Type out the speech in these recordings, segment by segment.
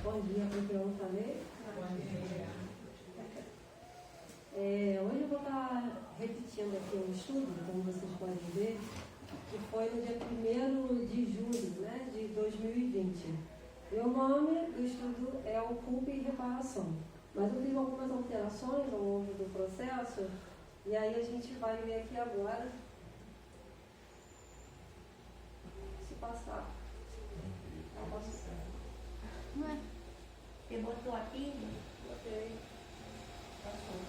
Bom dia, porque eu não falei. Bom dia. Hoje eu vou estar repetindo aqui um estudo, como vocês podem ver, que foi no dia 1º de julho, né, de 2020. E o nome do estudo é o Culpa e Reparação. Mas eu fiz algumas alterações ao longo do processo, e aí a gente vai ver aqui agora. Se passar. Não é? Você botou aqui? Botei. Passou.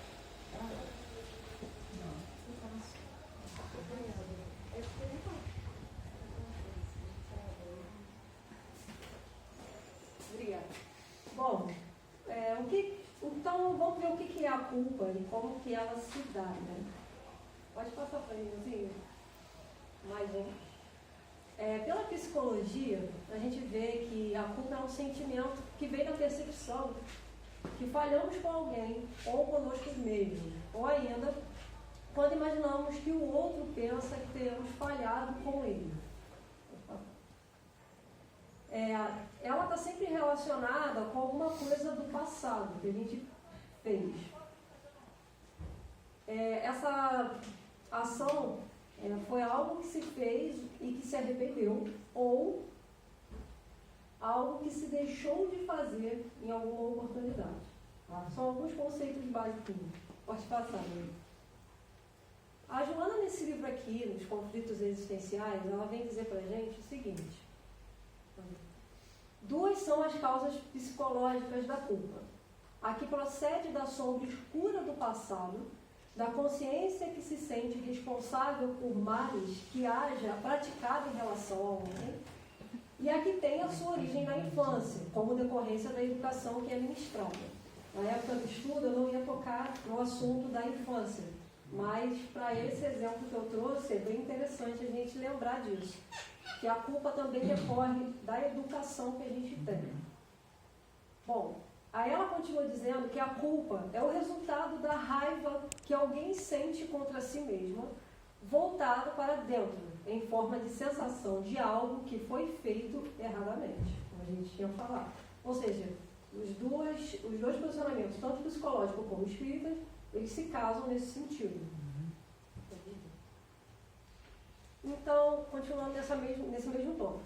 Obrigada. Bom, então vamos ver o que é a culpa e como que ela se dá, né? Pode passar para mim, assim? Mais um. Pela psicologia, a gente vê que a culpa é um sentimento que vem da percepção que falhamos com alguém ou conosco mesmos, ou ainda quando imaginamos que o outro pensa que teremos falhado com ele. Ela está sempre relacionada com alguma coisa do passado que a gente fez. Essa ação foi algo que se fez e que se arrependeu, ou algo que se deixou de fazer em alguma oportunidade. São alguns conceitos básicos. Pode passar, né? A Joana, nesse livro aqui, nos conflitos existenciais, ela vem dizer pra gente o seguinte: duas são as causas psicológicas da culpa. A que procede da sombra escura do passado, da consciência que se sente responsável por males que haja praticado em relação ao homem, e a que tem a sua origem na infância, como decorrência da educação que é ministrada. Na época do estudo, eu não ia tocar no assunto da infância, mas para esse exemplo que eu trouxe, é bem interessante a gente lembrar disso, que a culpa também decorre da educação que a gente tem. Bom, aí ela continua dizendo que a culpa é o resultado da raiva que alguém sente contra si mesma, voltado para dentro, em forma de sensação de algo que foi feito erradamente, como a gente tinha falado. Ou seja, os dois posicionamentos, tanto psicológico como espírita, eles se casam nesse sentido. Então, continuando nesse mesmo tom.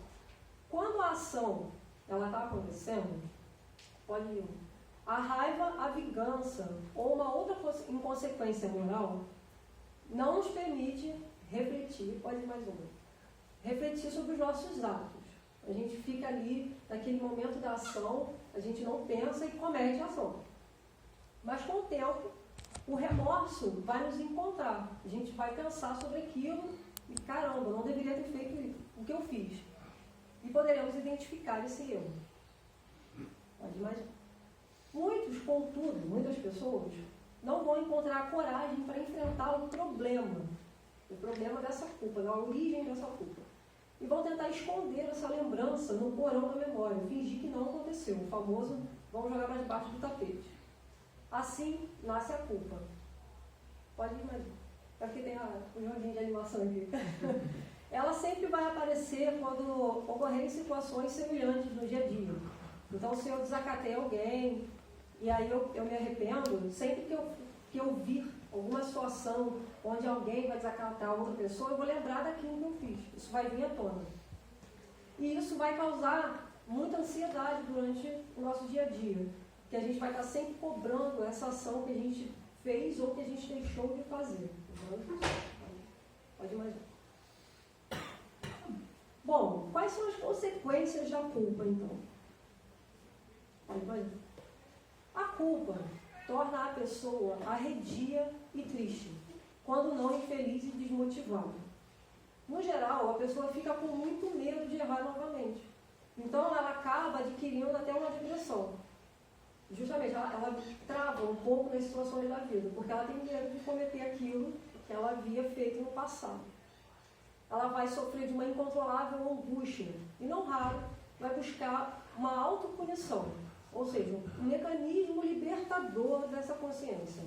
Quando a ação está acontecendo, pode ir. A raiva, a vingança ou uma outra inconsequência moral não nos permite refletir, pode ir mais uma, refletir sobre os nossos atos. A gente fica ali, naquele momento da ação, a gente não pensa e comete a ação. Mas com o tempo, o remorso vai nos encontrar. A gente vai pensar sobre aquilo e, caramba, não deveria ter feito o que eu fiz. E poderemos identificar esse erro. Pode ir mais um. Contudo, muitas pessoas não vão encontrar coragem para enfrentar o problema dessa culpa, da origem dessa culpa. E vão tentar esconder essa lembrança no porão da memória, fingir que não aconteceu. O famoso, vão jogar mais debaixo do tapete. Assim nasce a culpa. Pode ir mais um. É porque tem o joguinho de animação aqui. Ela sempre vai aparecer quando ocorrerem situações semelhantes no dia a dia. Então, se eu desacatei alguém, e aí eu me arrependo, sempre que eu vir alguma situação onde alguém vai desacatar outra pessoa, eu vou lembrar daquilo que eu fiz. Isso vai vir à tona. E isso vai causar muita ansiedade durante o nosso dia a dia, que a gente vai estar sempre cobrando essa ação que a gente fez ou que a gente deixou de fazer. Pode ir mais um. Bom, quais são as consequências da culpa, então? Pode ir mais um. A culpa torna a pessoa arredia e triste, quando não infeliz e desmotivada. No geral, a pessoa fica com muito medo de errar novamente. Então, ela acaba adquirindo até uma depressão. Justamente, ela trava um pouco nas situações da vida, porque ela tem medo de cometer aquilo que ela havia feito no passado. Ela vai sofrer de uma incontrolável angústia e, não raro, vai buscar uma autopunição, ou seja, um mecanismo libertador dessa consciência.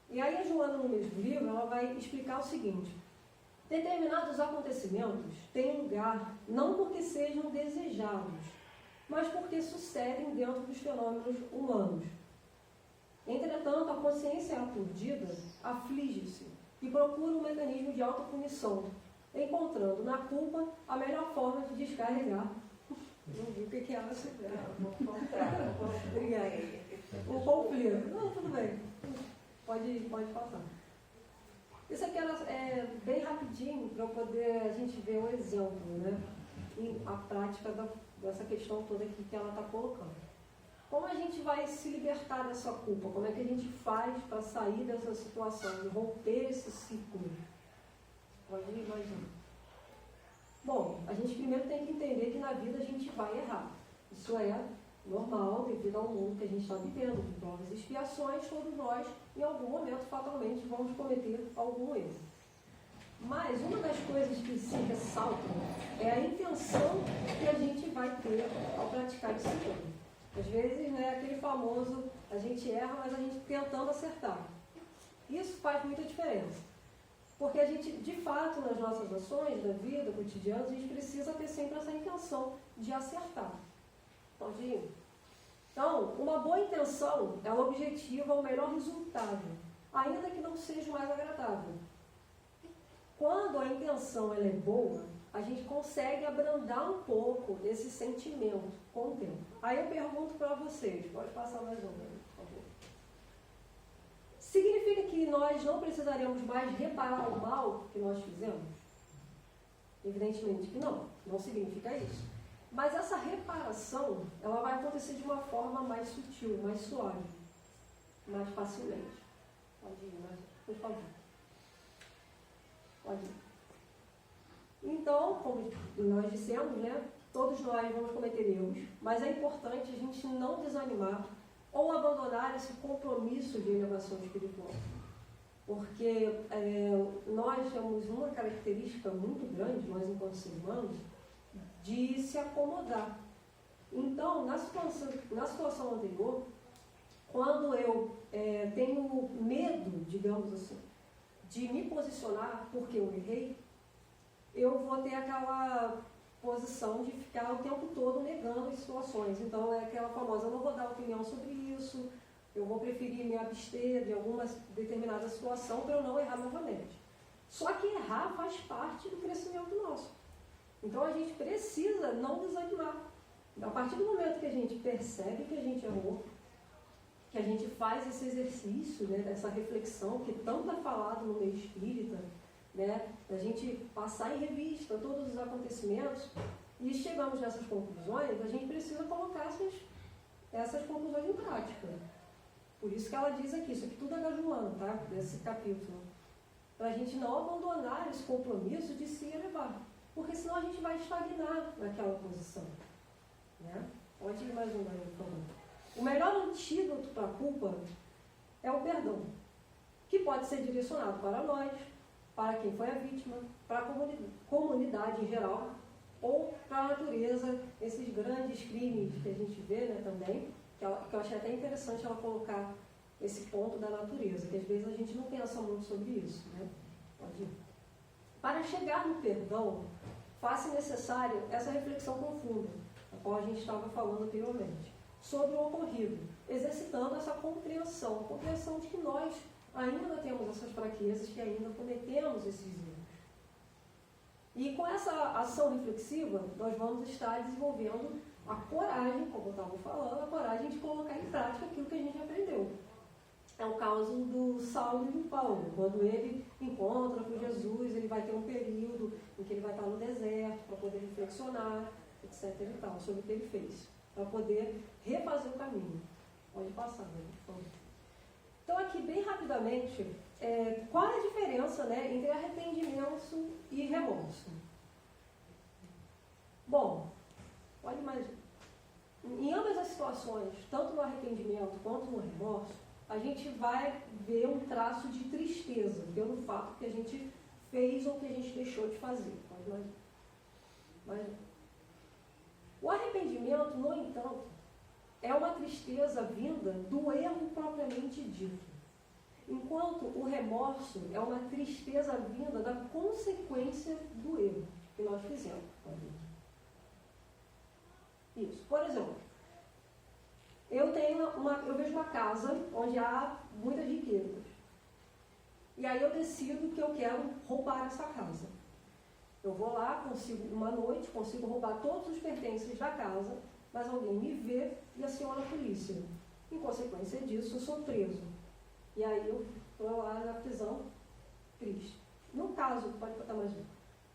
E aí a Joana, no mesmo livro, ela vai explicar o seguinte: determinados acontecimentos têm lugar não porque sejam desejados, mas porque sucedem dentro dos fenômenos humanos. Entretanto, a consciência aturdida aflige-se e procura um mecanismo de autopunição, encontrando na culpa a melhor forma de descarregar. Não vi o que ela se Obrigada. O conflito. Não, tudo bem. Pode passar. Isso aqui é bem rapidinho para poder a gente ver um exemplo, né? E a prática dessa questão toda aqui que ela está colocando. Como a gente vai se libertar dessa culpa? Como é que a gente faz para sair dessa situação, de romper esse ciclo? Pode ir mais um. Bom, a gente primeiro tem que entender que na vida a gente vai errar. Isso é normal devido ao mundo que a gente está vivendo, de provas e expiações, todos nós, em algum momento, fatalmente, vamos cometer algum erro. Mas uma das coisas que se ressaltam é a intenção que a gente vai ter ao praticar esse erro. Às vezes, né, aquele famoso, a gente erra, mas a gente tentando acertar. Isso faz muita diferença. Porque a gente, de fato, nas nossas ações, da vida, cotidiana, a gente precisa ter sempre essa intenção de acertar. Pode ir? Então, uma boa intenção, ela objetiva o melhor resultado, ainda que não seja o mais agradável. Quando a intenção ela é boa, a gente consegue abrandar um pouco esse sentimento com o tempo. Aí eu pergunto para vocês, pode passar mais uma, por favor. Significa que nós não precisaremos mais reparar o mal que nós fizemos? Evidentemente que não, não significa isso. Mas essa reparação, ela vai acontecer de uma forma mais sutil, mais suave, mais facilmente. Pode ir, mas, por favor. Pode ir. Então, como nós dissemos, né, todos nós vamos cometer erros, mas é importante a gente não desanimar ou abandonar esse compromisso de elevação espiritual. Porque nós temos uma característica muito grande, nós enquanto seres humanos, de se acomodar. Então, na situação anterior, quando eu tenho medo, digamos assim, de me posicionar porque eu errei, eu vou ter aquela posição de ficar o tempo todo negando as situações. Então, é aquela famosa, eu não vou dar opinião sobre isso, eu vou preferir me abster de alguma determinada situação para eu não errar novamente. Só que errar faz parte do crescimento nosso. Então, a gente precisa não desanimar. A partir do momento que a gente percebe que a gente errou, que a gente faz esse exercício, né, dessa reflexão que tanto é falado no meio espírita, né, da gente passar em revista todos os acontecimentos e chegamos nessas conclusões, a gente precisa colocar essas conclusões em prática. Por isso que ela diz aqui, isso aqui tudo é da Joana, tá? Desse capítulo. Para a gente não abandonar esse compromisso de se elevar. Porque senão a gente vai estagnar naquela posição. Né? Pode ir mais um aí, por favor. O melhor antídoto para a culpa é o perdão, que pode ser direcionado para nós, para quem foi a vítima, para a comunidade em geral, ou para a natureza, esses grandes crimes que a gente vê, né, também, que eu achei até interessante ela colocar esse ponto da natureza, que às vezes a gente não pensa muito sobre isso. Né? Pode ir. Para chegar no perdão, faz-se necessário essa reflexão profunda, a qual a gente estava falando anteriormente, sobre o ocorrido, exercitando essa compreensão, a compreensão de que nós ainda temos essas fraquezas, que ainda cometemos esses erros. E com essa ação reflexiva, nós vamos estar desenvolvendo a coragem, como eu estava falando, a coragem de colocar em prática aquilo que a gente aprendeu. É o caso do Saulo e do Paulo. Quando ele encontra com Jesus, ele vai ter um período em que ele vai estar no deserto para poder reflexionar, etc. e tal, sobre o que ele fez, para poder refazer o caminho. Pode passar, né, por favor. Então, aqui, bem rapidamente, qual é a diferença, né, entre arrependimento e remorso? Bom, pode mais. Em ambas as situações, tanto no arrependimento quanto no remorso, a gente vai ver um traço de tristeza pelo fato que a gente fez ou que a gente deixou de fazer. Pode mais. O arrependimento, no entanto, é uma tristeza vinda do erro propriamente dito, enquanto o remorso é uma tristeza vinda da consequência do erro que nós fizemos. Isso. Por exemplo, eu vejo uma casa onde há muitas riquezas. E aí eu decido que eu quero roubar essa casa. Eu vou lá, uma noite, consigo roubar todos os pertences da casa, mas alguém me vê e aciona a polícia. Em consequência disso, eu sou preso. E aí eu estou lá na prisão, triste. No caso, pode botar mais um.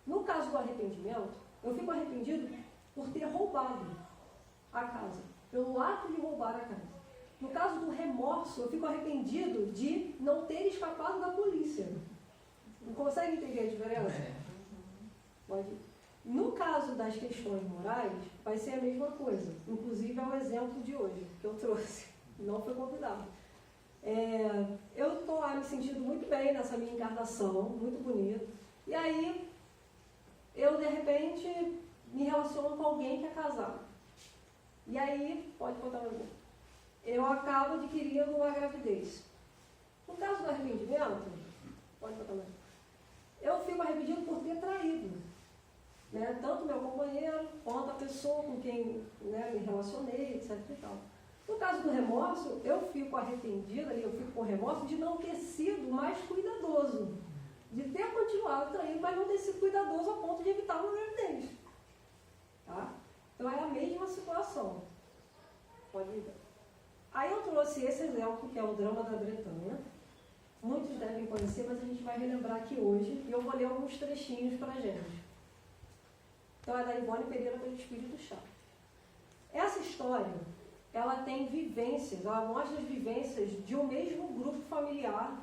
No caso do arrependimento, eu fico arrependido por ter roubado a casa, pelo ato de roubar a casa. No caso do remorso, eu fico arrependido de não ter escapado da polícia. Não consegue entender a diferença? Pode. No caso das questões morais, vai ser a mesma coisa. Inclusive é o exemplo de hoje que eu trouxe. Não foi convidado. Eu estou lá me sentindo muito bem nessa minha encarnação, muito bonito. E aí, eu de repente me relaciono com alguém que é casado. E aí, pode contar mais um. Eu acabo adquirindo uma gravidez. No caso do arrependimento, pode contar mais um. Eu fico arrependido por ter traído, né? Tanto meu companheiro quanto a pessoa com quem, né, me relacionei, etc. e tal. No caso do remorso, eu fico arrependida, eu fico com remorso de não ter sido mais cuidadoso, de ter continuado traindo, mas não ter sido cuidadoso a ponto de evitar uma gravidez. Tá? Então é a mesma situação. Pode ir. Aí eu trouxe esse exemplo, que é o drama da Bretanha. Muitos devem conhecer, mas a gente vai relembrar aqui hoje, e eu vou ler alguns trechinhos para a gente. Então é da Ivone Pereira pelo Espírito Chá. Essa história, ela tem vivências, ela mostra as vivências de um mesmo grupo familiar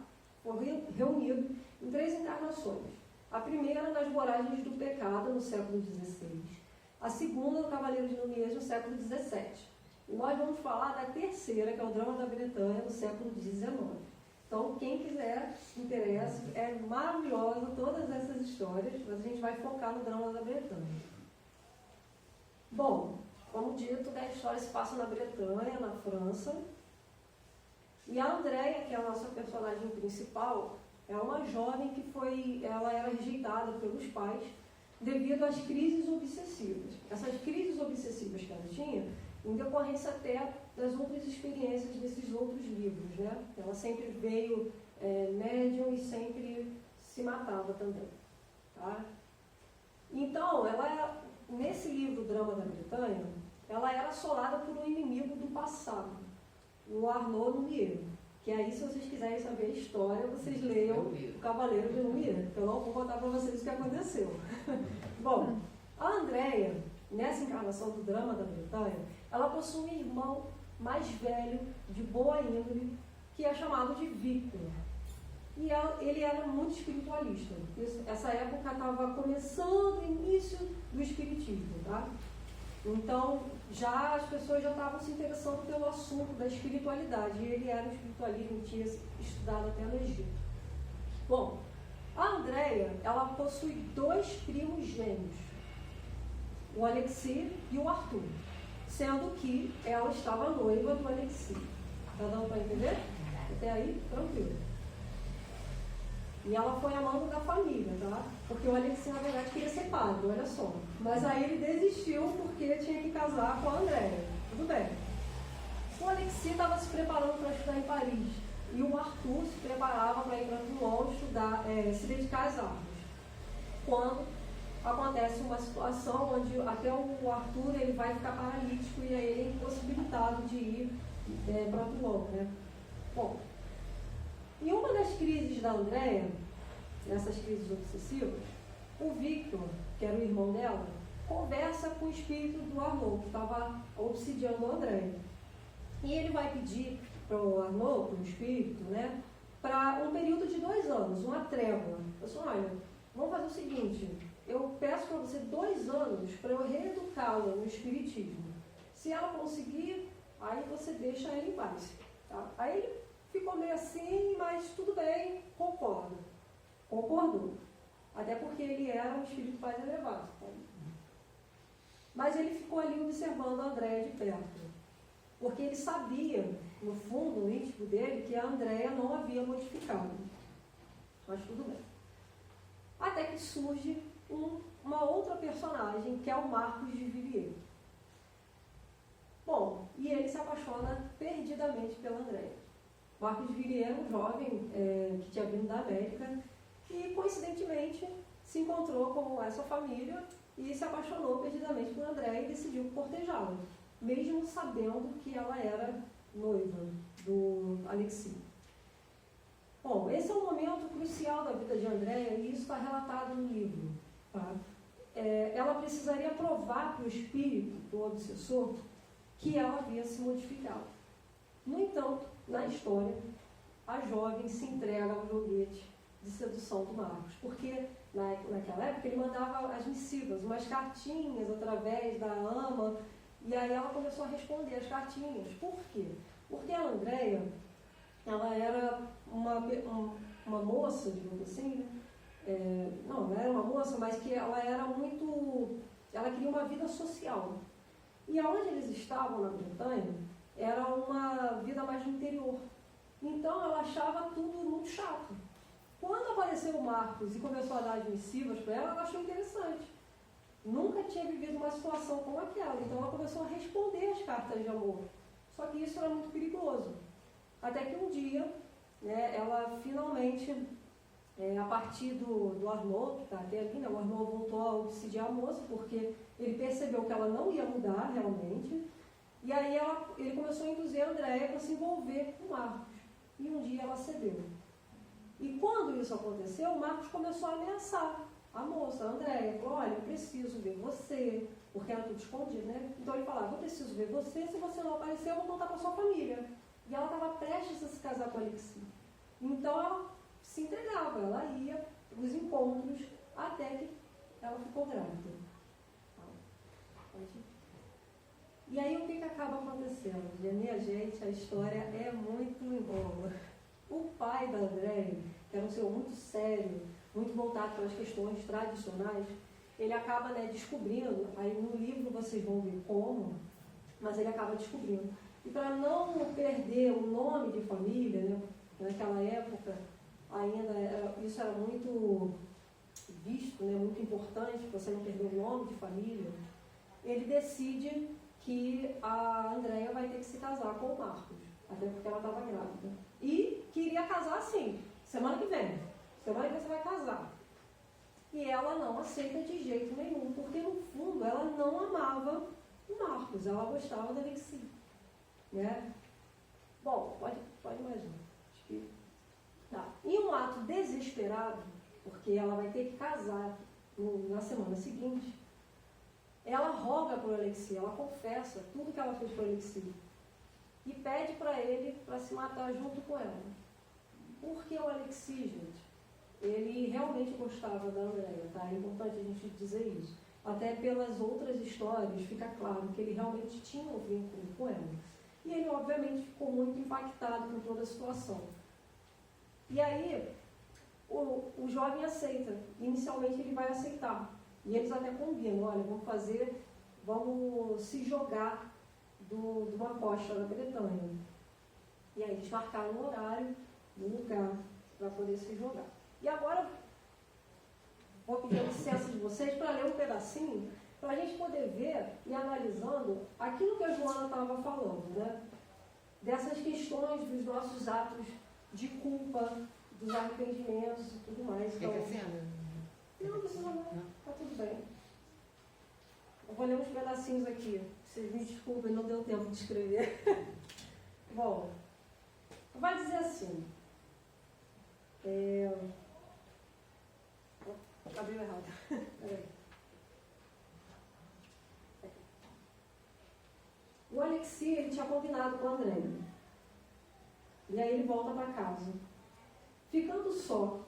reunido em 3 encarnações. A primeira nas voragens do pecado, no século XVI. A segunda no Cavaleiro de Lumière, no século XVII. E nós vamos falar da terceira, que é o drama da Bretanha, no século XIX. Então, quem quiser, se interessa, é maravilhosa todas essas histórias, mas a gente vai focar no drama da Bretanha. Bom, como dito, a história se passa na Bretanha, na França. E a Andréia, que é a nossa personagem principal, é uma jovem que ela era rejeitada pelos pais devido às crises obsessivas. Essas crises obsessivas que ela tinha, em decorrência até das outras experiências desses outros livros, né? Ela sempre veio médium e sempre se matava também. Tá? Então, nesse livro, Drama da Bretanha, ela era assolada por um inimigo do passado, o Arnaud Lumière. Que aí, se vocês quiserem saber a história, vocês leiam o Cavaleiro de Lumière. Eu não vou contar para vocês o que aconteceu. Bom, a Andréia, nessa encarnação do Drama da Bretanha, ela possui um irmão mais velho, de boa índole, que é chamado de Victor. E ele era muito espiritualista. Essa época estava começando o início do espiritismo, tá? Então, as pessoas já estavam se interessando pelo assunto da espiritualidade. E ele era um espiritualista, tinha estudado até no Egito. Bom, a Andréia, ela possui 2 primos gêmeos, o Alexis e o Arthur, sendo que ela estava noiva do Alexis. Está dando para entender? Até aí, tranquilo. E ela foi amando da família, tá? Porque o Alexis, na verdade, queria ser padre, olha só. Mas aí ele desistiu porque tinha que casar com a Andréia. Tudo bem. O Alexis estava se preparando para estudar em Paris. E o Arthur se preparava para ir para Toulon estudar, se dedicar às artes. Quando acontece uma situação onde até o Arthur ele vai ficar paralítico e aí ele é impossibilitado de ir para Toulon, né? Bom, em uma das crises da Andréia, nessas crises obsessivas, o Victor, que era o irmão dela, conversa com o espírito do Arnaud, que estava obsidiando a Andréia. E ele vai pedir para o Arnaud, para o espírito, né, para um período de 2 anos, uma trégua. Eu disse, olha, vamos fazer o seguinte, eu peço para você 2 anos para eu reeducá-la no espiritismo. Se ela conseguir, aí você deixa ela em paz. Tá? Aí ele ficou meio assim, mas tudo bem, concordo. Concordou. Até porque ele era um espírito mais elevado. Tá? Mas ele ficou ali observando a Andréia de perto. Porque ele sabia, no fundo, no íntimo dele, que a Andréia não havia modificado. Mas tudo bem. Até que surge uma outra personagem, que é o Marcos de Villiers. apaixona perdidamente pela Andréia. Marcos Villiers era um jovem que tinha vindo da América e, coincidentemente, se encontrou com essa família e se apaixonou perdidamente por Andréia e decidiu cortejá-la, mesmo sabendo que ela era noiva do Alexis. Bom, esse é um momento crucial da vida de Andréia e isso está relatado no livro. Tá? Ela precisaria provar para o espírito do obsessor que ela havia se modificado. No entanto, na história, a jovem se entrega ao joguete de sedução do Marcos, porque naquela época ele mandava as missivas, umas cartinhas através da ama, e aí ela começou a responder as cartinhas. Por quê? Porque a Andréia, ela era uma moça, digamos assim, não, ela era uma moça, mas que ela era muito, ela queria uma vida social. E aonde eles estavam na Bretanha, era uma vida mais no interior. Então ela achava tudo muito chato. Quando apareceu o Marcos e começou a dar as missivas para ela achou interessante. Nunca tinha vivido uma situação como aquela, então ela começou a responder as cartas de amor. Só que isso era muito perigoso. Até que um dia, né, ela finalmente, a partir do Arnaud, que está até ali, né, o Arnaud voltou a obsidiar a moça, porque ele percebeu que ela não ia mudar realmente, e aí ele começou a induzir a Andréia para se envolver com o Marcos. E um dia ela cedeu. E quando isso aconteceu, o Marcos começou a ameaçar a moça, a Andréia. Falou, olha, eu preciso ver você, porque era tudo escondido, né? Então ele falava, eu preciso ver você, se você não aparecer, eu vou contar para sua família. E ela estava prestes a se casar com o Alexis. Então ela se entregava, ela ia para os encontros até que ela ficou grávida. E aí o que acaba acontecendo? Minha gente, a história é muito enrola. O pai da Andréia, que era um senhor muito sério, muito voltado para as questões tradicionais, ele acaba descobrindo, aí no livro vocês vão ver como, mas ele acaba descobrindo. E para não perder o nome de família, né, naquela época, ainda isso era muito visto, né, muito importante, você não perder o nome de família, ele decide que a Andréia vai ter que se casar com o Marcos, até porque ela estava grávida. E queria casar sim, semana que vem você vai casar. E ela não aceita de jeito nenhum, porque no fundo ela não amava o Marcos, ela gostava do Alexis. Né? Bom, pode mais um. Acho que tá. Em um ato desesperado, porque ela vai ter que casar na semana seguinte, ela roga para o Alexis, ela confessa tudo que ela fez para o Alexis e pede para ele para se matar junto com ela. Porque o Alexis, gente, ele realmente gostava da Andréia, tá? É importante a gente dizer isso. Até pelas outras histórias fica claro que ele realmente tinha um vínculo com ela. E ele, obviamente, ficou muito impactado com toda a situação. E aí, o jovem aceita. Inicialmente, ele vai aceitar. E eles até combinam, olha, vamos se jogar de uma costa da Bretanha. E aí eles marcaram um horário, um lugar, para poder se jogar. E agora, vou pedir a licença de vocês para ler um pedacinho, para a gente poder ver e analisando aquilo que a Joana estava falando, né? Dessas questões dos nossos atos de culpa, dos arrependimentos e tudo mais. Então, não precisa não, está tudo bem. Eu vou ler uns pedacinhos aqui. Vocês me desculpem, não deu tempo de escrever. Bom, vai dizer assim. Abriu errado. Peraí. O Alexis, ele tinha combinado com a Andréia. E aí ele volta para casa. Ficando só,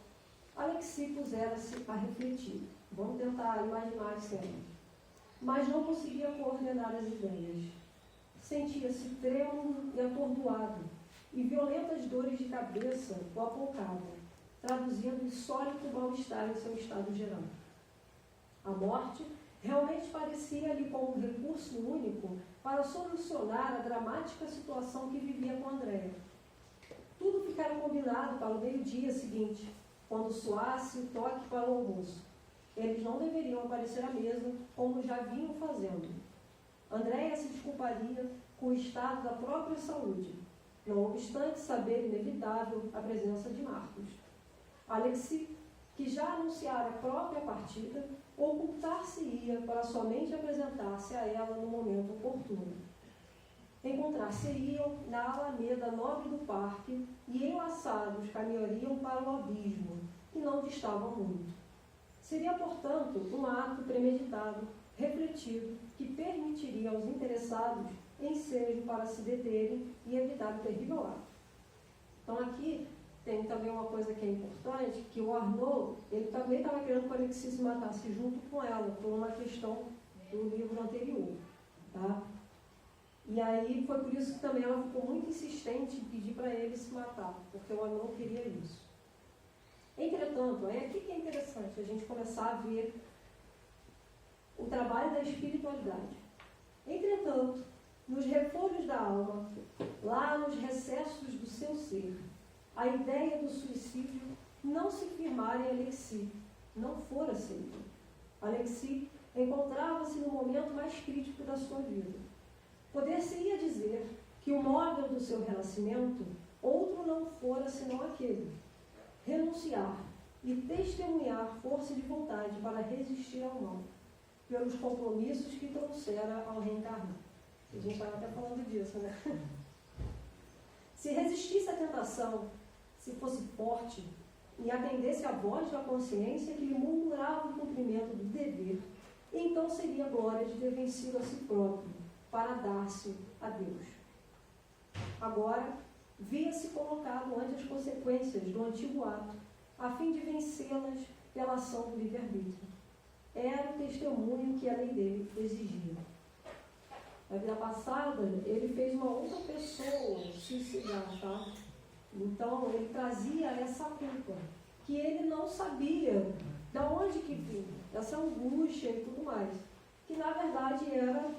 Alexis pusera-se a refletir. Vamos tentar imaginar as cenas. Mas não conseguia coordenar as ideias. Sentia-se trêmulo e atordoado, e violentas dores de cabeça o apontavam, traduzindo insólito mal-estar em seu estado geral. A morte realmente parecia-lhe como um recurso único para solucionar a dramática situação que vivia com Andréia. Tudo ficara combinado para o meio-dia seguinte, quando soasse o toque para o almoço. Eles não deveriam aparecer à mesa, como já vinham fazendo. Andréia se desculparia com o estado da própria saúde, não obstante saber inevitável a presença de Marcos. Alexi, que já anunciara a própria partida, ocultar-se-ia para somente apresentar-se a ela no momento oportuno. Encontrar-se-iam na alameda nobre do parque e, enlaçados, caminhariam para o abismo, que não distava muito. Seria, portanto, um ato premeditado, refletido, que permitiria aos interessados ensejo para se deterem e evitar o terrível ato. Então aqui tem também uma coisa que é importante, que o Arnaud, ele também estava querendo que o Alexis se matasse junto com ela, por uma questão do livro anterior. Tá? E aí foi por isso que também ela ficou muito insistente em pedir para ele se matar, porque o Arnaud queria isso. Entretanto, é aqui que é interessante a gente começar a ver o trabalho da espiritualidade. Entretanto, nos refolhos da alma, lá nos recessos do seu ser, a ideia do suicídio não se firmara em Alexis, não fora aceita. Alexis encontrava-se no momento mais crítico da sua vida. Poder-se-ia dizer que o móvel do seu renascimento outro não fora senão aquele: renunciar e testemunhar força de vontade para resistir ao mal, pelos compromissos que trouxera ao reencarnar. A gente estava até falando disso, né? Se resistisse à tentação, se fosse forte e atendesse à voz da consciência que lhe murmurava o cumprimento do dever, então seria a glória de ter vencido a si próprio para dar-se a Deus. Agora, via-se colocado ante as consequências do antigo ato, a fim de vencê-las pela ação do livre-arbítrio. Era o testemunho que a lei dele exigia. Na vida passada, ele fez uma outra pessoa suicidar, tá? Então, ele trazia essa culpa, que ele não sabia de onde que vinha, essa angústia e tudo mais, que na verdade era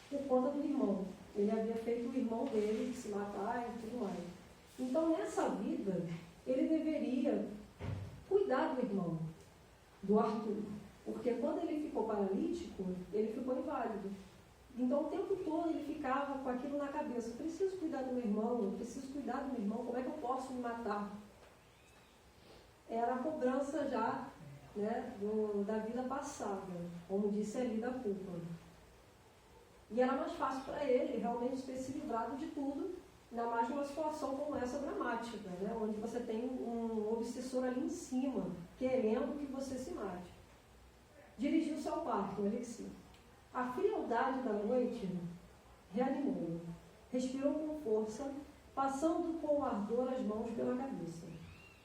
por conta do irmão. Ele havia feito o irmão dele se matar e tudo mais. Então, nessa vida, ele deveria cuidar do irmão, do Arthur, porque quando ele ficou paralítico, ele ficou inválido. Então, o tempo todo ele ficava com aquilo na cabeça: preciso cuidar do meu irmão, eu preciso cuidar do meu irmão, como é que eu posso me matar? Era a cobrança já, né, da vida passada, como disse ali, da culpa. E era mais fácil para ele realmente ter se livrado de tudo, ainda mais numa situação como essa dramática, né, onde você tem um obsessor ali em cima, querendo que você se mate. Dirigiu-se ao parque, o Alexis. A frialdade da noite reanimou-o. Respirou com força, passando com o ardor as mãos pela cabeça.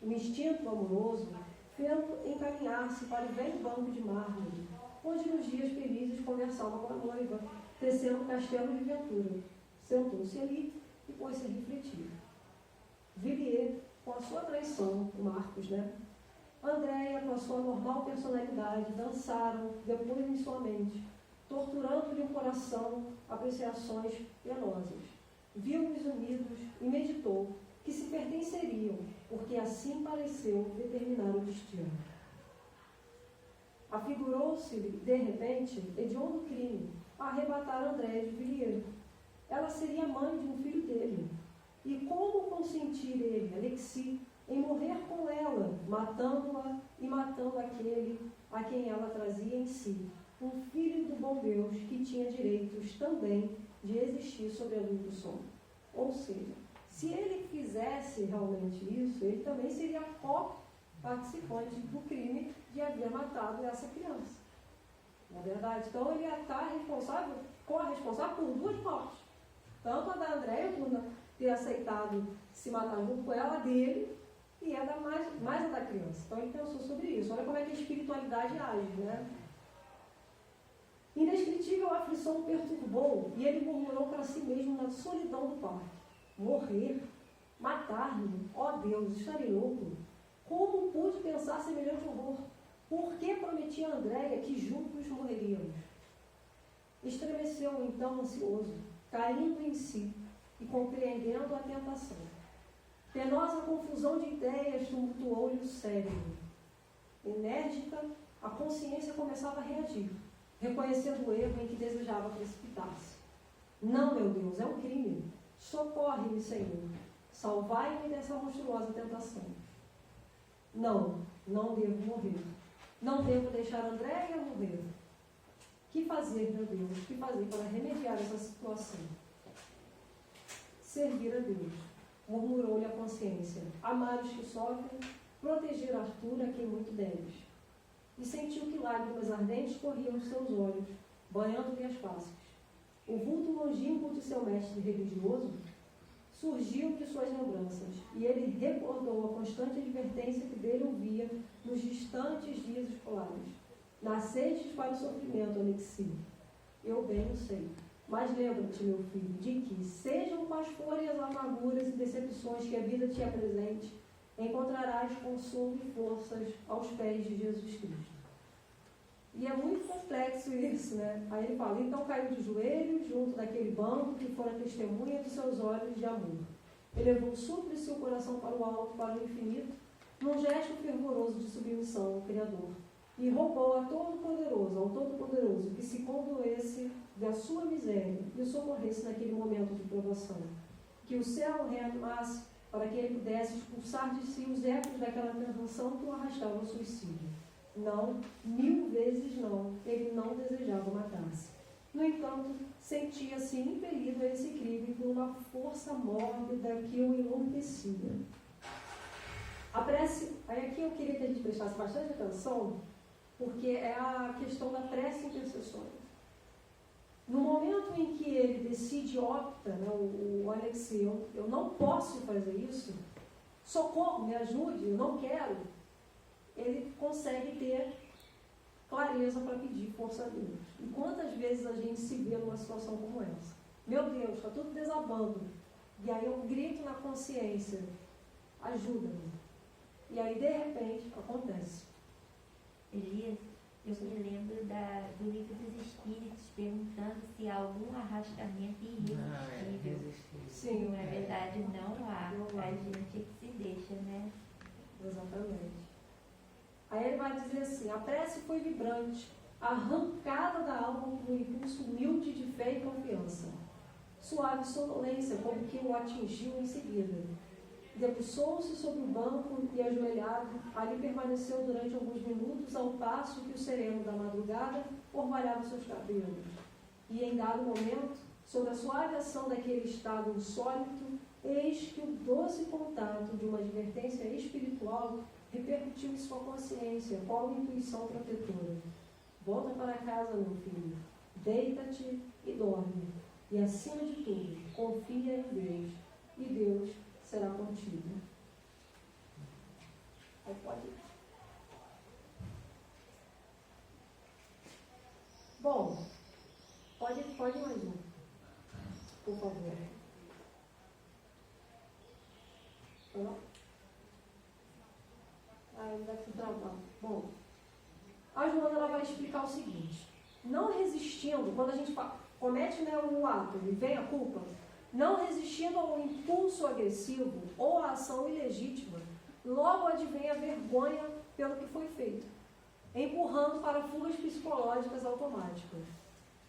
O instinto amoroso fê-lo encaminhar-se para o velho banco de mármore, onde nos dias felizes conversava com a noiva, tecendo um castelo de ventura. Sentou-se ali e pôs-se a refletir. Villiers, com a sua traição, o Marcos, né? Andréia, com a sua normal personalidade, dançaram depois em sua mente, torturando-lhe o coração apreciações penosas. Viu-os unidos e meditou que se pertenceriam, porque assim pareceu determinar o destino. Afigurou-se-lhe, de repente, hediondo crime, a arrebatar Andréia de Villiers. Ela seria mãe de um filho dele. E como consentir ele, Alexis, em morrer com ela, matando-a e matando aquele a quem ela trazia em si, um filho do bom Deus que tinha direitos também de existir sobre a luz do sol. Ou seja, se ele fizesse realmente isso, ele também seria co-participante do crime de haver matado essa criança. Na verdade, então ele ia estar responsável, corresponsável por duas mortes. Tanto a da Andréia, por ter aceitado se matar junto com ela, dele, e a da mais a da criança. Então ele pensou sobre isso. Olha como é que a espiritualidade age, né? Indescritível aflição o perturbou, e ele murmurou para si mesmo na solidão do parque: morrer, matar-me, ó Deus, estarei louco. Como pude pensar semelhante horror? Por que prometi a Andréia que juntos morreríamos? Estremeceu então ansioso, caindo em si e compreendendo a tentação. Penosa confusão de ideias tumultuou-lhe o cérebro. Enérgica, a consciência começava a reagir, reconhecendo o erro em que desejava precipitar-se. Não, meu Deus, é um crime. Socorre-me, Senhor. Salvai-me dessa monstruosa tentação. Não, não devo morrer. Não devo deixar Andréia morrer. Que fazer, meu Deus? Que fazer para remediar essa situação? Servir a Deus, murmurou-lhe a consciência. Amar os que sofrem, proteger Arthur, a quem muito deves. E sentiu que lágrimas ardentes corriam dos seus olhos, banhando-lhe as faces. O vulto longínquo de seu mestre religioso surgiu de suas lembranças, e ele recordou a constante advertência que dele ouvia nos distantes dias escolares. Nascestes para o sofrimento, Alexia. Eu bem o sei. Mas lembra-te, meu filho, de que, sejam quais forem as amarguras e decepções que a vida te apresente, encontrarás consolo e forças aos pés de Jesus Cristo. E é muito complexo isso, né? Aí ele fala, então caiu de joelhos junto daquele banco que fora testemunha dos seus olhos de amor. Elevou súplice seu coração para o alto, para o infinito, num gesto fervoroso de submissão ao Criador. E rogou ao Todo-Poderoso, que se condoesse da sua miséria e o socorresse naquele momento de provação. Que o céu reanimasse para que ele pudesse expulsar de si os ecos daquela tentação que o arrastava ao suicídio. Não, 1000 vezes não, ele não desejava matar-se. No entanto, sentia-se impelido a esse crime por uma força mórbida que o enlouquecia. A prece, aí aqui eu queria que a gente prestasse bastante atenção, porque é a questão da prece intercessória. No momento em que ele decide, opta, né, o Alexei, eu não posso fazer isso, socorro, me ajude, eu não quero, ele consegue ter clareza para pedir força a Deus. E quantas vezes a gente se vê numa situação como essa? Meu Deus, está tudo desabando. E aí eu grito na consciência, ajuda-me. E aí, de repente, acontece. Elias, eu me lembro do livro dos Espíritos, perguntando se há algum arrastamento irresistível. Sim. Na verdade, não há. A gente é que se deixa, né? Exatamente. Aí ele vai dizer assim, a prece foi vibrante, arrancada da alma por um impulso humilde de fé e confiança. Suave sonolência, como que o atingiu em seguida. Debruçou-se sobre o banco e, ajoelhado, ali permaneceu durante alguns minutos, ao passo que o sereno da madrugada orvalhava seus cabelos. E, em dado momento, sobre a suave ação daquele estado insólito, eis que o doce contato de uma advertência espiritual repercutiu em sua consciência, qual intuição protetora. Volta para casa, meu filho, deita-te e dorme, e, acima de tudo, confia em Deus, e Deus será contigo. Aí pode ir. Bom, pode mais um, por favor. Não? Ainda que trabalho. Bom, a Joana ela vai explicar o seguinte: não resistindo, quando a gente comete, né, um ato e vem a culpa, não resistindo ao impulso agressivo ou à ação ilegítima, logo advém a vergonha pelo que foi feito, empurrando para fugas psicológicas automáticas.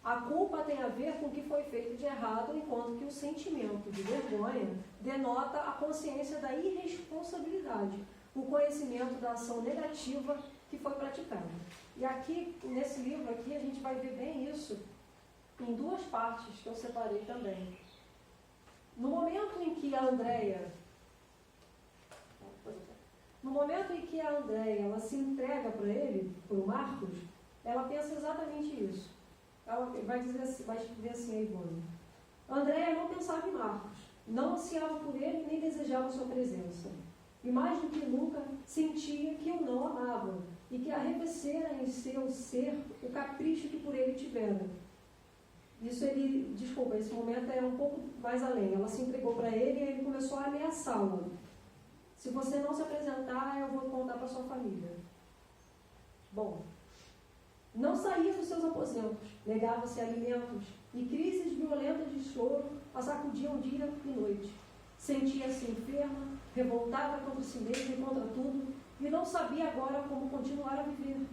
A culpa tem a ver com o que foi feito de errado, enquanto que o sentimento de vergonha denota a consciência da irresponsabilidade, o conhecimento da ação negativa que foi praticada. E aqui, nesse livro aqui, a gente vai ver bem isso em duas partes que eu separei também. No momento em que a Andréia ela se entrega para ele, para o Marcos, ela pensa exatamente isso. Ela vai escrever assim a Ivone. Andréia não pensava em Marcos, não ansiava por ele nem desejava sua presença. E mais do que nunca sentia que o não amava e que arrefecera em seu ser o capricho que por ele tivera. Esse momento é um pouco mais além. Ela se entregou para ele e ele começou a ameaçá-la. Se você não se apresentar, eu vou contar para sua família. Bom, não saía dos seus aposentos, negava-se alimentos e crises violentas de choro a sacudiam dia e noite. Sentia-se enferma, revoltada contra si mesma e contra tudo, e não sabia agora como continuar a viver.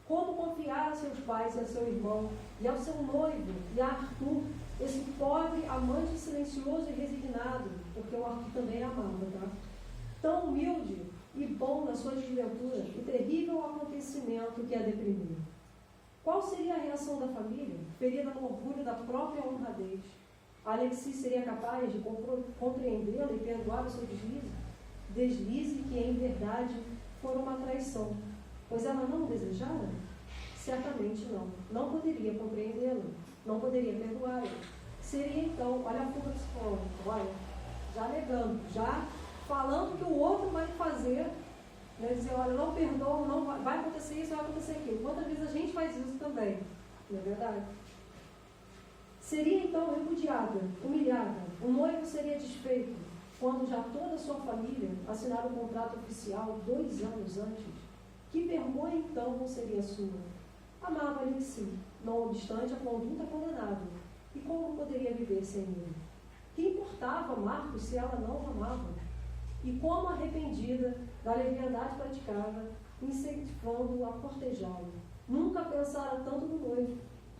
Como confiar a seus pais e a seu irmão, e ao seu noivo, e a Arthur, esse pobre amante silencioso e resignado, porque o Arthur também amava, tá? Tão humilde e bom na sua desventura, o terrível acontecimento que a deprimiu. Qual seria a reação da família, ferida no orgulho da própria honradez? Alexis seria capaz de compreendê-la e perdoar o seu deslize que, em verdade, fora uma traição, pois ela não o desejara? Certamente não. Não poderia compreendê-la, não poderia perdoá-la. Seria então, olha a fuga psicológica, olha, já negando, já falando que o outro vai fazer, né, dizer, olha, não perdoa, não vai acontecer isso, vai acontecer aquilo. Quantas vezes a gente faz isso também, não é verdade? Seria então repudiada, humilhada, o noivo seria desfeito, quando já toda a sua família assinara o contrato oficial 2 anos antes. Que vergonha então não seria sua? Amava Alexis, não obstante a conduta condenável, e como poderia viver sem ele? Que importava Marcos se ela não o amava? E como arrependida da leviandade praticada, incentivando-o a cortejá-lo. Nunca pensara tanto no noivo,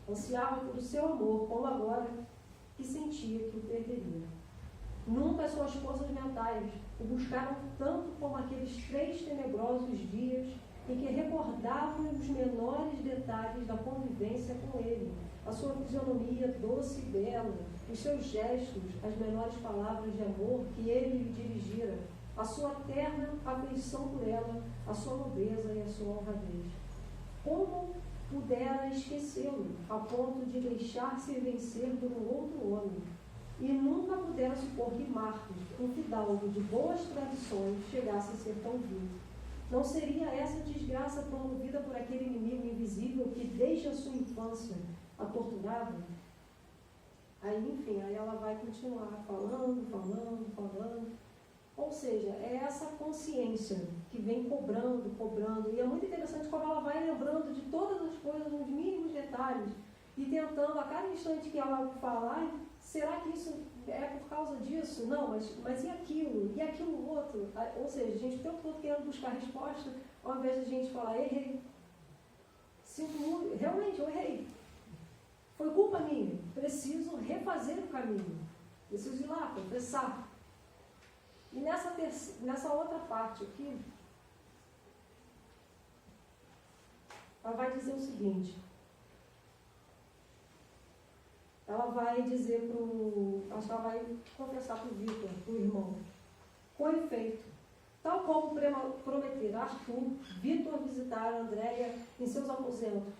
ansiava pelo seu amor, como agora que sentia que o perderia. Nunca as suas forças mentais o buscaram tanto como aqueles 3 tenebrosos dias em que recordavam os menores detalhes da convivência com ele, a sua fisionomia doce e bela, os seus gestos, as menores palavras de amor que ele lhe dirigira, a sua terna afeição por ela, a sua nobreza e a sua honradez. Como pudera esquecê-lo, a ponto de deixar-se vencer por um outro homem? E nunca pudera supor que Marcos, um fidalgo de boas tradições, chegasse a ser tão vil. Não seria essa desgraça promovida por aquele inimigo invisível que desde a sua infância a torturava? Aí, enfim, aí ela vai continuar falando. Ou seja, é essa consciência que vem cobrando. E é muito interessante como ela vai lembrando de todas as coisas, nos mínimos detalhes, e tentando, a cada instante que ela fala, será que isso é por causa disso? Não, mas e aquilo? E aquilo outro? Ou seja, a gente o tempo todo querendo buscar resposta, ao invés de a gente falar, errei. Sinto muito, realmente, eu errei. Foi culpa minha. Preciso refazer o caminho. Preciso ir lá, confessar. E nessa outra parte aqui, ela vai dizer o seguinte. Ela vai dizer acho que ela vai confessar para o Vitor, para o irmão. Com efeito, tal como prometera Arthur, Vitor visitara Andréia em seus aposentos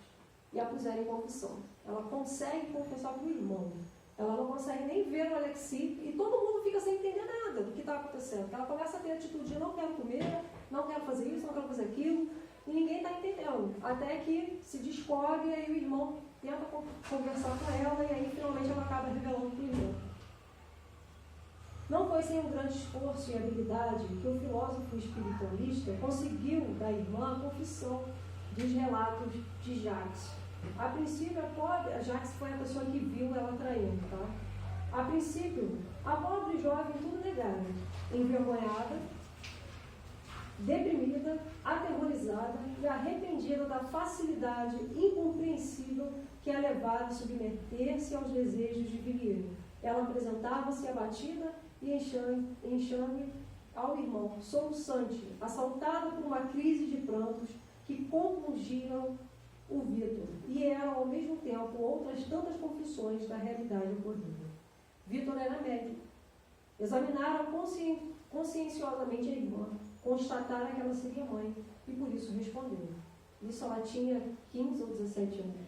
e a puseram em confissão. Ela consegue confessar para o irmão. Ela não consegue nem ver o Alexis e todo mundo fica sem entender nada do que está acontecendo. Porque ela começa a ter atitude de não quero comer, não quero fazer isso, não quero fazer aquilo, e ninguém está entendendo. Até que se descobre e aí o irmão tenta conversar com ela e aí finalmente ela acaba revelando para o irmão. Não foi sem um grande esforço e habilidade que o filósofo espiritualista conseguiu da irmã a confissão dos relatos de Jacques. A princípio, a Jacques foi a pessoa que viu ela traindo, tá? A princípio, a pobre jovem tudo negara, envergonhada, deprimida, aterrorizada e arrependida da facilidade incompreensível que a levara a submeter-se aos desejos de Villiers. Ela apresentava-se abatida e enxame ao irmão, soluçante, assaltada por uma crise de prantos que compungiam o Vitor, e eram ao mesmo tempo outras tantas confissões da realidade ocorrida. Vitor era médico. Examinara conscienciosamente a irmã, constatara que ela seria mãe, e por isso respondeu. Isso ela tinha 15 ou 17 anos.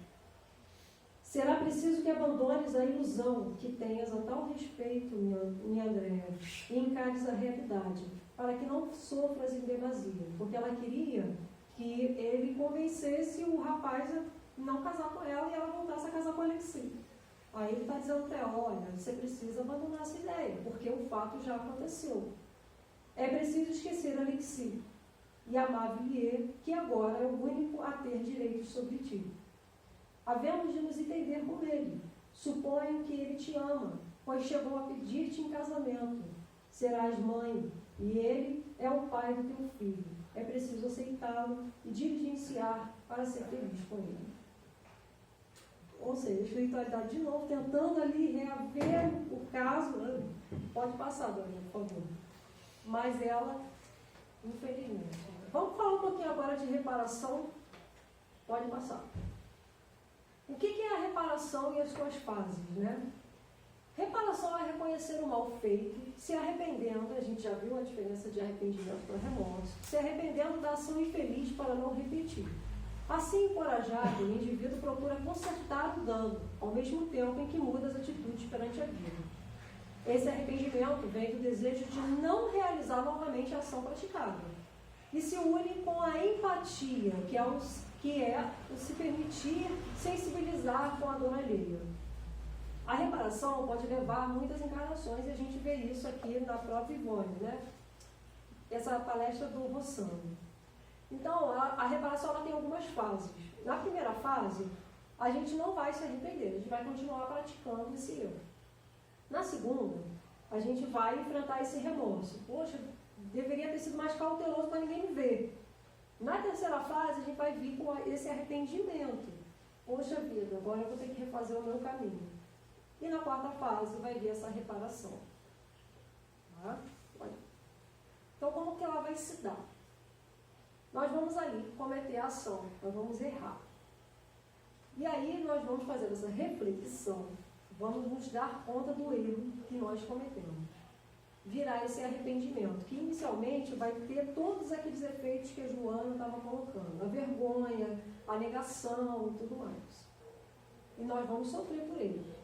Será preciso que abandones a ilusão que tenhas a tal respeito, minha Andréia, e encares a realidade, para que não sofras em demasia, porque ela queria que ele convencesse o rapaz a não casar com ela e ela voltasse a casar com o Alexis. Aí ele está dizendo para ela, olha, você precisa abandonar essa ideia, porque o fato já aconteceu. É preciso esquecer Alexis e amar Villiers, que agora é o único a ter direitos sobre ti. Havemos de nos entender com ele. Suponho que ele te ama, pois chegou a pedir-te em casamento. Serás mãe, e ele é o pai do teu filho. É preciso aceitá-lo e diligenciar para ser feliz com ele. Ou seja, a espiritualidade de novo, tentando ali reaver o caso. Pode passar, Dona, por favor. Mas ela, infelizmente. Vamos falar um pouquinho agora de reparação. Pode passar. O que é a reparação e as suas fases, né? Reparação é reconhecer o mal feito, se arrependendo, a gente já viu a diferença de arrependimento para remorso, se arrependendo da ação infeliz para não repetir. Assim encorajado, o indivíduo procura consertar o dano, ao mesmo tempo em que muda as atitudes perante a vida. Esse arrependimento vem do desejo de não realizar novamente a ação praticada e se une com a empatia, que é o se permitir sensibilizar com a dor alheia. A reparação pode levar a muitas encarnações e a gente vê isso aqui na própria Ivone, né? Essa palestra do Rossano. Então, a reparação ela tem algumas fases. Na primeira fase, a gente não vai se arrepender, a gente vai continuar praticando esse erro. Na segunda, a gente vai enfrentar esse remorso. Poxa, deveria ter sido mais cauteloso para ninguém me ver. Na terceira fase, a gente vai vir com esse arrependimento. Poxa vida, agora eu vou ter que refazer o meu caminho. E na quarta fase vai vir essa reparação. Tá? Então, como que ela vai se dar? Nós vamos ali cometer a ação, nós vamos errar. E aí nós vamos fazer essa reflexão, vamos nos dar conta do erro que nós cometemos. Virar esse arrependimento, que inicialmente vai ter todos aqueles efeitos que a Joana estava colocando. A vergonha, a negação e tudo mais. E nós vamos sofrer por ele.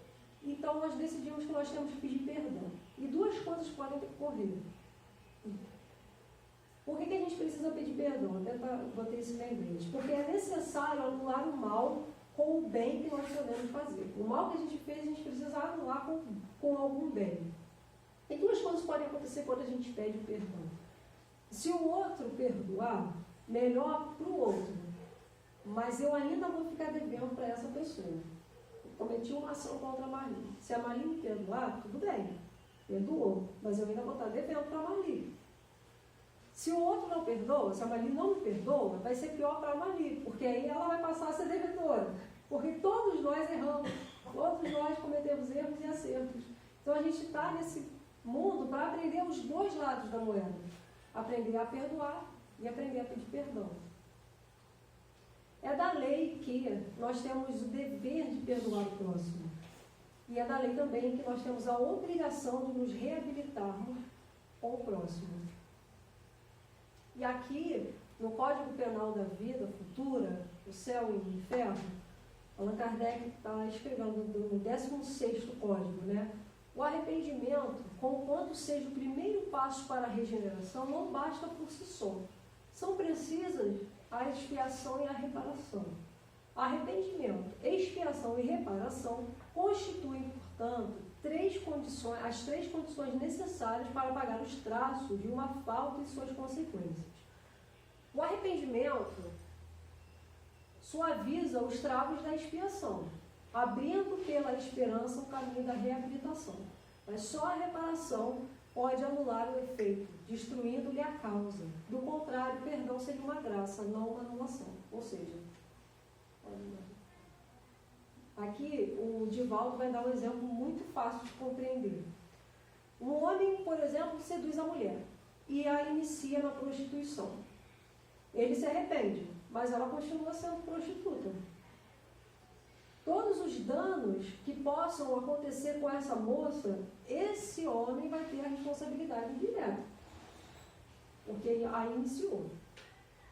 Então, nós decidimos que nós temos que pedir perdão. E duas coisas podem ocorrer. Por que a gente precisa pedir perdão? Até botei esse lembrete. Porque é necessário anular o mal com o bem que nós podemos fazer. O mal que a gente fez, a gente precisa anular com algum bem. E duas coisas podem acontecer quando a gente pede perdão. Se o outro perdoar, melhor para o outro. Mas eu ainda vou ficar devendo para essa pessoa. Cometi uma ação contra a Marli. Se a Marli me perdoar, tudo bem, perdoou, mas eu ainda vou estar devendo para a Marli. Se o outro não perdoa, se a Marli não me perdoa, vai ser pior para a Marli, porque aí ela vai passar a ser devedora. Porque todos nós erramos, todos nós cometemos erros e acertos. Então a gente está nesse mundo para aprender os dois lados da moeda. Aprender a perdoar e aprender a pedir perdão. É da lei que nós temos o dever de perdoar o próximo. E é da lei também que nós temos a obrigação de nos reabilitarmos com o próximo. E aqui, no Código Penal da Vida Futura, o céu e o inferno, Allan Kardec está escrevendo no 16º Código, né? O arrependimento, conquanto seja o primeiro passo para a regeneração, não basta por si só. São precisas a expiação e a reparação. Arrependimento, expiação e reparação constituem, portanto, as três condições necessárias para pagar os traços de uma falta e suas consequências. O arrependimento suaviza os travos da expiação, abrindo pela esperança o caminho da reabilitação. Mas só a reparação pode anular o efeito, destruindo-lhe a causa. Do contrário, o perdão seria uma graça, não uma anulação. Ou seja, aqui o Divaldo vai dar um exemplo muito fácil de compreender. Um homem, por exemplo, seduz a mulher e a inicia na prostituição. Ele se arrepende, mas ela continua sendo prostituta. Todos os danos que possam acontecer com essa moça, esse homem vai ter a responsabilidade direta, porque ele a iniciou.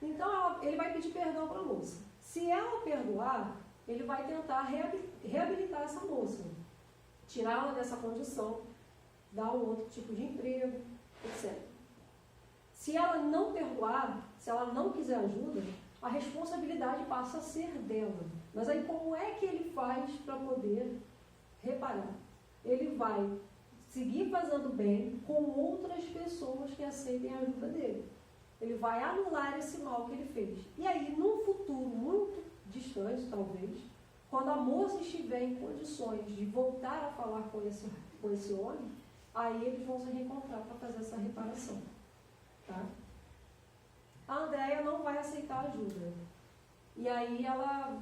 Então, ele vai pedir perdão para a moça. Se ela perdoar, ele vai tentar reabilitar essa moça, tirá-la dessa condição, dar um outro tipo de emprego, etc. Se ela não perdoar, se ela não quiser ajuda, a responsabilidade passa a ser dela. Mas aí como é que ele faz para poder reparar? Ele vai seguir fazendo bem com outras pessoas que aceitem a ajuda dele. Ele vai anular esse mal que ele fez. E aí, num futuro muito distante, talvez, quando a moça estiver em condições de voltar a falar com esse homem, aí eles vão se reencontrar para fazer essa reparação. Tá? A Andréia não vai aceitar ajuda. E aí ela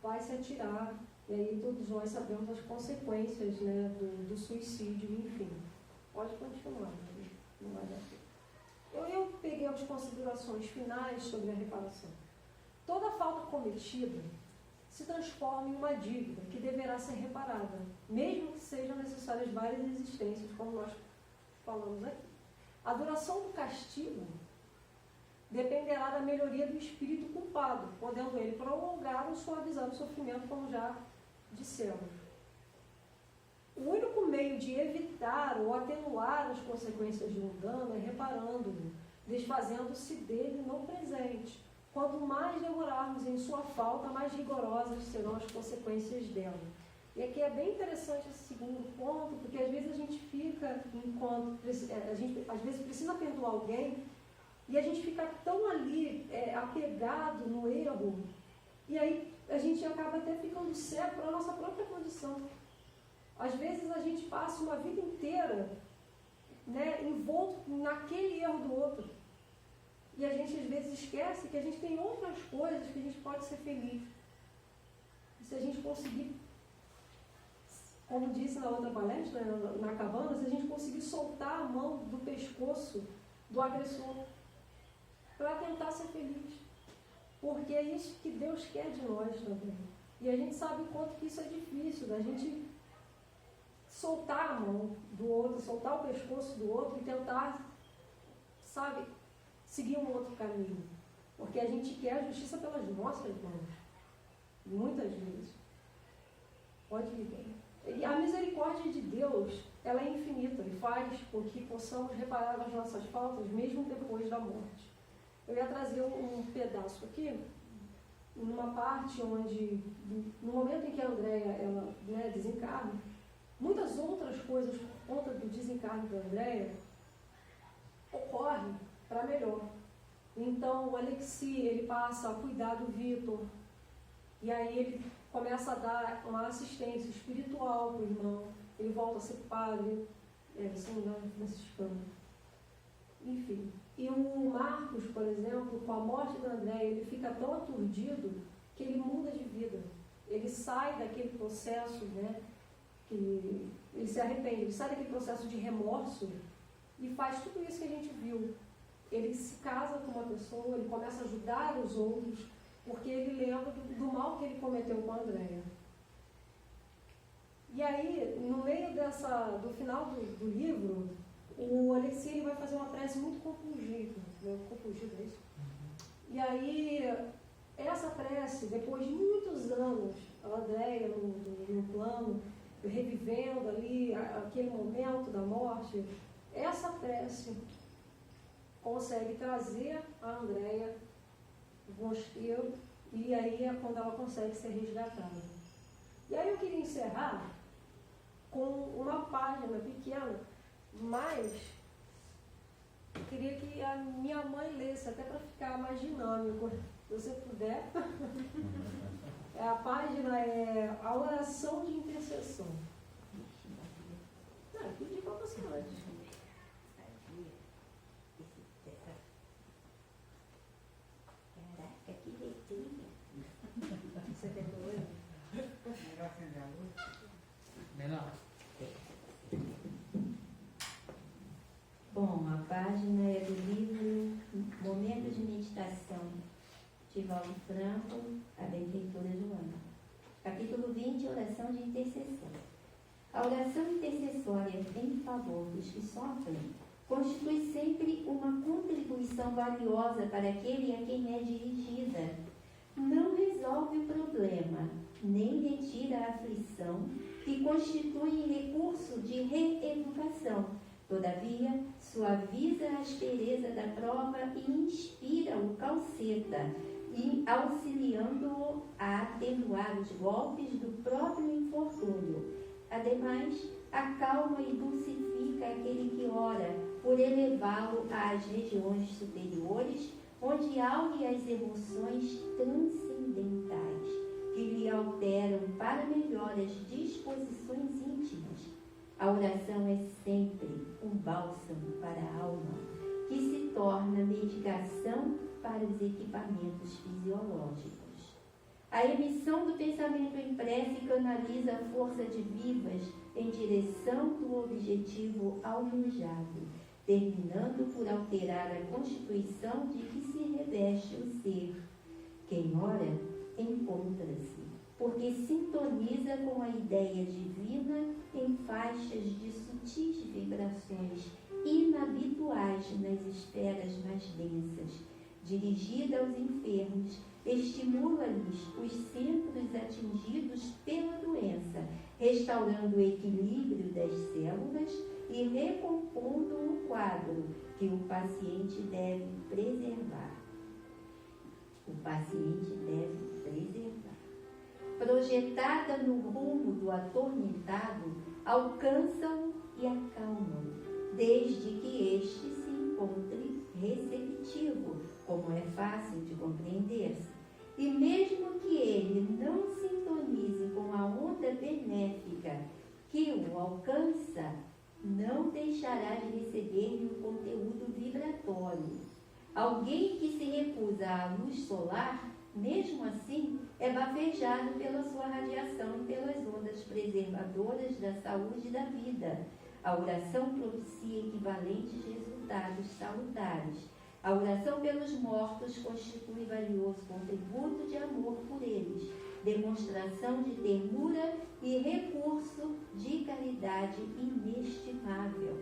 vai se atirar E aí todos nós sabemos as consequências, né, do suicídio, enfim. Pode continuar, né? Não vai dar tempo. Eu peguei as considerações finais sobre a reparação. Toda falta cometida se transforma em uma dívida que deverá ser reparada, mesmo que sejam necessárias várias existências, como nós falamos aqui. A duração do castigo dependerá da melhoria do espírito culpado, podendo ele prolongar ou suavizar o sofrimento, como já dissemos. O único meio de evitar ou atenuar as consequências de um dano é reparando-o, desfazendo-se dele no presente. Quanto mais demorarmos em sua falta, mais rigorosas serão as consequências dela. E aqui é bem interessante esse segundo ponto, porque às vezes a gente fica, a gente às vezes precisa perdoar alguém, e a gente fica tão ali apegado no erro, e aí a gente acaba até ficando cego para a nossa própria condição. Às vezes a gente passa uma vida inteira, né, envolto naquele erro do outro. E a gente às vezes esquece que a gente tem outras coisas que a gente pode ser feliz. E se a gente conseguir, como disse na outra palestra, na cabana, se a gente conseguir soltar a mão do pescoço do agressor para tentar ser feliz. Porque é isso que Deus quer de nós também. E a gente sabe o quanto que isso é difícil, da gente soltar a mão do outro, soltar o pescoço do outro e tentar, sabe, seguir um outro caminho. Porque a gente quer a justiça pelas nossas mãos. Muitas vezes. Pode ir bem. E a misericórdia de Deus, ela é infinita e faz com que possamos reparar as nossas faltas mesmo depois da morte. Eu ia trazer um pedaço aqui, numa parte onde, no momento em que a Andréia, ela, né, desencarna, muitas outras coisas por conta do desencarne da Andréia ocorrem para melhor. Então o Alexi, ele passa a cuidar do Vitor, e aí ele começa a dar uma assistência espiritual para o irmão, ele volta a ser padre, franciscano. Enfim. E o Marcos, por exemplo, com a morte da Andréia, ele fica tão aturdido que ele muda de vida. Ele sai daquele processo, né, que ele se arrepende, ele sai daquele processo de remorso e faz tudo isso que a gente viu. Ele se casa com uma pessoa, ele começa a ajudar os outros, porque ele lembra do mal que ele cometeu com a Andréia. E aí, no meio do final do livro, o Alexi, ele vai fazer uma prece muito compungida. Compungida, é isso? E aí, essa prece, depois de muitos anos, a Andréia no plano, revivendo ali aquele momento da morte, essa prece consegue trazer a Andréia do mosteiro, e aí é quando ela consegue ser resgatada. E aí eu queria encerrar com uma página pequena, mas eu queria que a minha mãe lesse, até para ficar mais dinâmico, se você puder. A página é a oração de intercessão. Não, eu pedi para você antes. Caraca, que leitura. Você tem problema? Melhor acender a luz? Menor. Bom, a página é do livro Momentos de Meditação, de Valdo Franco, a benfeitora Joana. Capítulo 20, Oração de Intercessão. A oração intercessória em favor dos que sofrem constitui sempre uma contribuição valiosa para aquele a quem é dirigida. Não resolve o problema, nem retira a aflição, que constitui recurso de reeducação. Todavia, suaviza a aspereza da prova e inspira-o calceta, auxiliando-o a atenuar os golpes do próprio infortúnio. Ademais, acalma e dulcifica aquele que ora, por elevá-lo às regiões superiores, onde aure as emoções transcendentais, que lhe alteram para melhor as disposições íntimas. A oração é sempre um bálsamo para a alma, que se torna medicação para os equipamentos fisiológicos. A emissão do pensamento impresso canaliza a força de vivas em direção do objetivo almejado, terminando por alterar a constituição de que se reveste o ser. Quem ora, encontra-se, porque sintoniza com a ideia divina em faixas de sutis vibrações inabituais nas esferas mais densas. Dirigida aos enfermos, estimula-lhes os centros atingidos pela doença, restaurando o equilíbrio das células e recompondo o quadro que o paciente deve preservar. O paciente deve preservar. Projetada no rumo do atormentado, alcançam-o e acalmam, desde que este se encontre receptivo, como é fácil de compreender-se. E mesmo que ele não sintonize com a onda benéfica que o alcança, não deixará de receber-lhe o conteúdo vibratório. Alguém que se recusa à luz solar, mesmo assim, é bafejado pela sua radiação e pelas ondas preservadoras da saúde e da vida. A oração propicia equivalentes resultados salutares. A oração pelos mortos constitui valioso contributo de amor por eles, demonstração de ternura e recurso de caridade inestimável.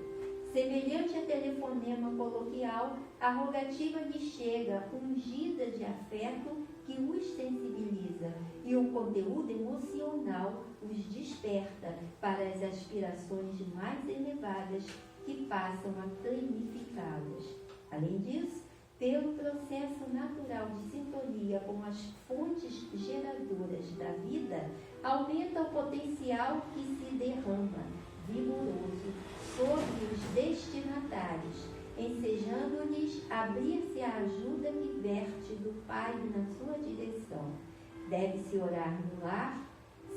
Semelhante a telefonema coloquial, a rogativa lhe chega ungida de afeto que os sensibiliza, e o conteúdo emocional os desperta para as aspirações mais elevadas que passam a planificá-las. Além disso, pelo processo natural de sintonia com as fontes geradoras da vida, aumenta o potencial que se derrama, vigoroso, sobre os destinatários, ensejando-lhes abrir-se à ajuda que verte do Pai na sua direção. Deve-se orar no lar,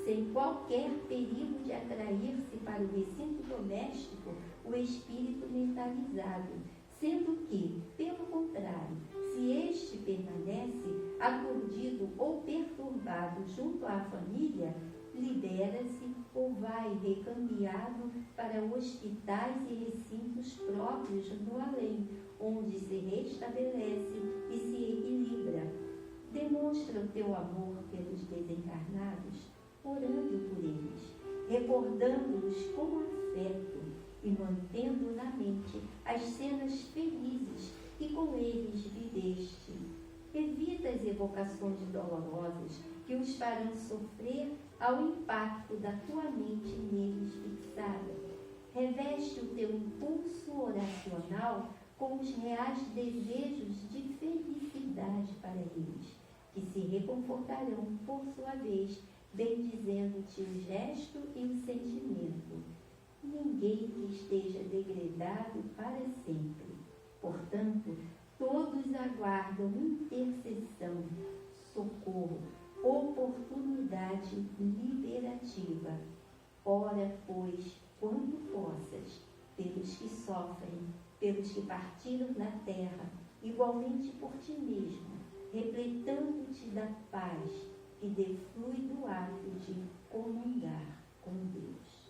sem qualquer perigo de atrair-se para o recinto doméstico o espírito mentalizado, sendo que, pelo contrário, se este permanece aturdido ou perturbado junto à família, libera-se ou vai recambiado para hospitais e recintos próprios no além, onde se restabelece e se equilibra. Demonstra o teu amor pelos desencarnados, orando por eles, recordando-os com afeto e mantendo na mente as cenas felizes que com eles viveste. Evita as evocações dolorosas que os farão sofrer ao impacto da tua mente neles fixada. Reveste o teu impulso oracional com os reais desejos de felicidade para eles, que se reconfortarão por sua vez, bendizendo-te o gesto e o sentimento. Ninguém que esteja degradado para sempre. Portanto, todos aguardam intercessão, socorro, oportunidade liberativa. Ora, pois, quando possas, pelos que sofrem, pelos que partiram da terra, igualmente por ti mesmo, repletando-te da paz que deflui do ato de comungar com Deus.